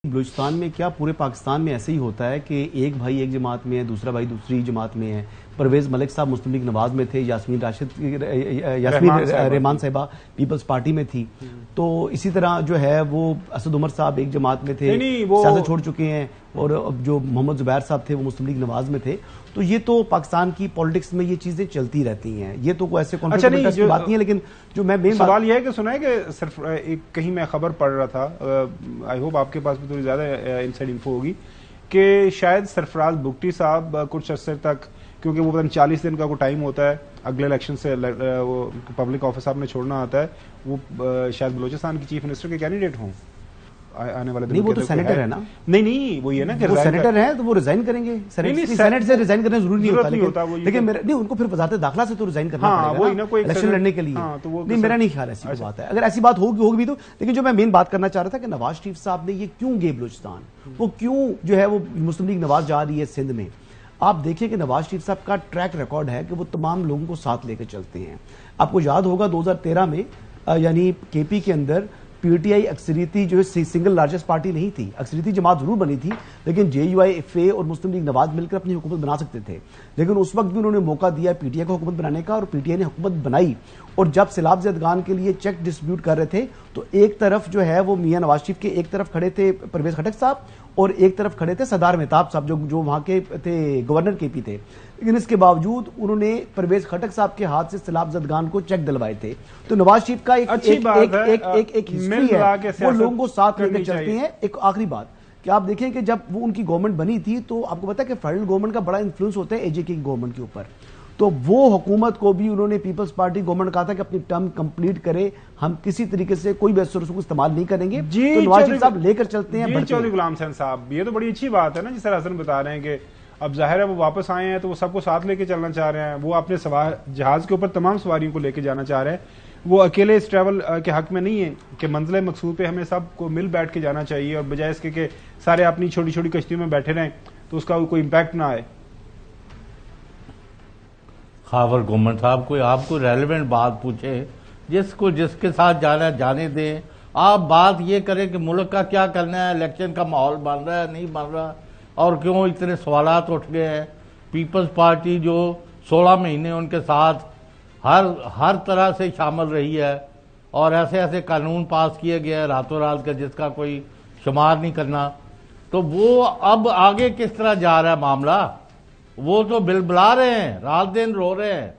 بلوچستان میں کیا پورے پاکستان میں ایسے ہی ہوتا ہے کہ ایک بھائی ایک جماعت میں ہے، دوسرا بھائی دوسری جماعت میں ہے؟ پرویز ملک صاحب مسلم لیگ نواز میں تھے، یاسمین رحمان صاحبہ پیپلز پارٹی میں تھی، تو اسی طرح جو ہے وہ اسد عمر صاحب ایک جماعت میں تھے، سیاست چھوڑ چکے ہیں، اور جو محمد زبیر صاحب تھے وہ مسلم لیگ نواز میں تھے. تو یہ تو پاکستان کی پولیٹکس میں یہ چیزیں چلتی رہتی ہیں، یہ تو کوئی ایسے کانفیڈنس کی بات نہیں ہے. لیکن جو میں سوال یہ ہے کہ سنا ہے کہ صرف کہیں میں خبر پڑھ رہا تھا، آئی ہوپ آپ کے پاس بھی تھوڑی زیادہ انسائڈ انفو ہوگی، کہ شاید سرفراز بگٹی صاحب کچھ عرصے تک، کیونکہ وہ 40 دن کا کوئی ٹائم ہوتا ہے اگلے الیکشن سے وہ پبلک آفس آپ نے چھوڑنا آتا ہے، وہ شاید بلوچستان کی چیف منسٹر کے کینڈیڈیٹ ہوں آنے والے دن. نہیں، وہ تو سینیٹر ہے نا. نہیں وہ یہ نا کہ وہ سینیٹر ہیں تو وہ ریزائن کریں گے. سینیٹ سے ریزائن کرنا ضروری نہیں ہوتا، لیکن نہیں ان کو پھر وزارت داخلہ سے تو ریزائن کرنا پڑے گا الیکشن لڑنے کے لیے. نہیں، میرا نہیں خیال ایسی بات ہے. اگر ایسی بات ہوگی بھی تو. لیکن جو میں مین بات کرنا چاہ رہا تھا کہ نواز شریف صاحب نے یہ کیوں گئے بلوچستان، وہ کیوں جو ہے وہ مسلم لیگ نواز جا رہی ہے سندھ میں. آپ دیکھیں کہ نواز شریف صاحب کا ٹریک ریکارڈ ہے کہ وہ تمام لوگوں کو ساتھ لے کے چلتے ہیں. آپ کو یاد ہوگا 2013 میں یعنی کے پی کے اندر پی ٹی آئی اکثریتی جو سنگل لارجسٹ پارٹی نہیں تھی، اکثریتی جماعت ضرور بنی تھی، لیکن جے یو آئی ایف اے اور مسلم لیگ نواز مل کر اپنی حکومت بنا سکتے تھے. لیکن اس وقت بھی انہوں نے موقع دیا پی ٹی آئی کو حکومت بنانے کا، اور پی ٹی آئی نے حکومت بنائی. اور جب سیلاب زدگان کے لیے چیک ڈسٹریبیوٹ کر رہے تھے تو ایک طرف جو ہے وہ میاں نواز شریف کے ایک طرف کھڑے تھے پرویز خٹک صاحب، اور ایک طرف کھڑے تھے سردار مہتاب صاحب جو وہاں کے تھے گورنر کے پی تھے. لیکن اس کے باوجود انہوں نے پرویز خٹک صاحب کے ہاتھ سے سیلاب زدگان کو چیک دلوائے تھے. تو نواز شریف کا ایک ہسٹری ہے، وہ لوگوں کو ساتھ لے کے چلتے ہیں. ایک آخری بات کہ آپ دیکھیں کہ جب وہ ان کی گورنمنٹ بنی تھی تو آپ کو پتا ہے کہ فیڈرل گورنمنٹ کا بڑا انفلوئنس ہوتا ہے اے جے کی گورنمنٹ کے اوپر. تو وہ حکومت کو بھی انہوں نے پیپلز پارٹی گورنمنٹ کہا تھا کہ اپنی ٹرم کمپلیٹ کرے، ہم کسی طریقے سے کوئی بھی رسول کو استعمال نہیں کریں گے. تو نواز شریف صاحب لے کر چلتے ہیں. چودھری غلام حسین صاحب، یہ تو بڑی اچھی بات ہے نا، جس طرح حسن بتا رہے ہیں کہ اب ظاہر ہے وہ واپس آئے ہیں تو وہ سب کو ساتھ لے کے چلنا چاہ رہے ہیں. وہ اپنے جہاز کے اوپر تمام سواریوں کو لے کے جانا چاہ رہے ہیں. وہ اکیلے اس ٹریول کے حق میں نہیں ہے کہ منزل مقصود پہ ہمیں سب کو مل بیٹھ کے جانا چاہیے، اور بجائے اس کے کہ سارے اپنی چھوٹی چھوٹی کشتیوں میں بیٹھے رہیں تو اس کا کوئی امپیکٹ نہ آئے. خاور گورنمنٹ صاحب کوئی آپ کو ریلیونٹ بات پوچھے، جس کے ساتھ جانا ہے جانے دیں. آپ بات یہ کریں کہ ملک کا کیا کرنا ہے، الیکشن کا ماحول بن رہا ہے نہیں بن رہا، اور کیوں اتنے سوالات اٹھ گئے ہیں. پیپلز پارٹی جو 16 مہینے ان کے ساتھ ہر طرح سے شامل رہی ہے، اور ایسے ایسے قانون پاس کیے گئے ہیں راتوں رات کا جس کا کوئی شمار نہیں کرنا. تو وہ اب آگے کس طرح جا رہا ہے معاملہ؟ وہ تو بل بلا رہے ہیں، رات دن رو رہے ہیں،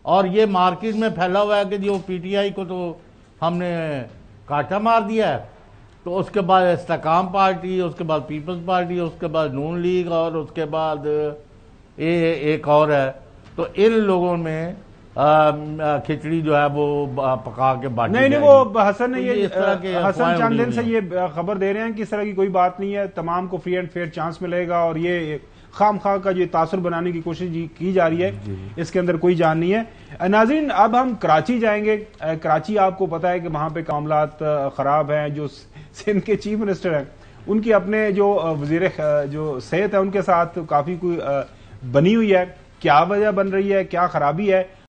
اور یہ مارکیٹ میں پھیلا ہوا ہے کہ جو پی ٹی آئی کو تو ہم نے کاٹا مار دیا ہے. تو اس کے بعد استحکام پارٹی، اس کے بعد پیپلز پارٹی، اس کے بعد نون لیگ، اور اس کے بعد ایک اور ہے. تو ان لوگوں میں کھچڑی جو ہے وہ پکا کے بانٹی جائے گی. نہیں، وہ حسن چند دن سے یہ خبر دے رہے ہیں کہ اس طرح کی کوئی بات نہیں ہے، تمام کو فری اینڈ فیئر چانس ملے گا، اور یہ خام خواہ کا جو تاثر بنانے کی کوشش کی جا رہی ہے اس کے اندر کوئی جان نہیں ہے. ناظرین، اب ہم کراچی جائیں گے. کراچی آپ کو پتا ہے کہ وہاں پہ معاملات خراب ہیں. جو سندھ کے چیف منسٹر ہیں ان کی اپنے جو وزیر جو صحت ہے ان کے ساتھ کافی کوئی بنی ہوئی ہے. کیا وجہ بن رہی ہے، کیا خرابی ہے،